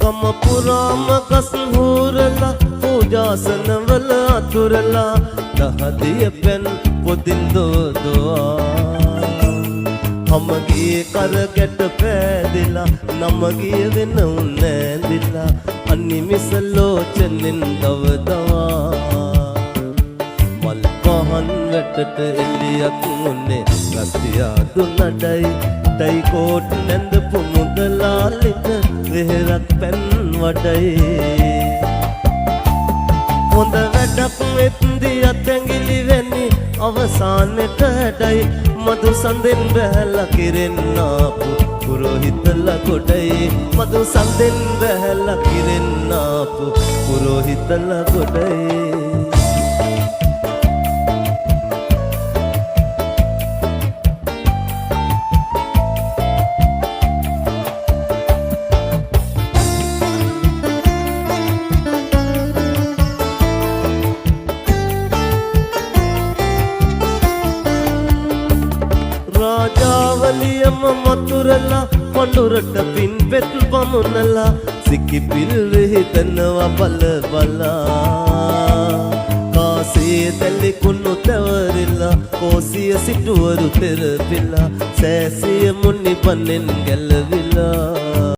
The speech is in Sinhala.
ගම පුරාම ගස් හූරලා පූජාසන වල අතුරලා දහදිය පෙන් පොදින් දෝදවා හමගේ කරගැට පෑදිලා නමගේ වෙන උන්නෑදිලා අනිමිස ලෝචනෙන් දවදවා මල් පහන් වැටට එලියක් මුන්නේ රස්තියා දුන්නඩයි ටයි කෝට් නැඳපු මුදලාලිට වෙහෙරක් පැන් වඩයි හොඳ වැඩක් වෙත්දි අතැඟිලි වෙනි අවසානෙට හැඩයි මදු සඳෙන් බැහැලා කිරෙන්නාපු පුරෝහිතලා ගොඩයි මදු සඳෙන් බැහැලා කිරෙන්නාපු පුරෝහිතලා ගොඩයි රාජාවලියම මතුරලා පඳුරට පින් පෙත් බමුණලා සිකිපිල් විහිදනවා බල බලා කාසේ තැලි කුණු තවරිලා කෝසිය සිටුවරු තෙරපිලා සෑසිය මුනි පන්නෙන් ගැලවිලා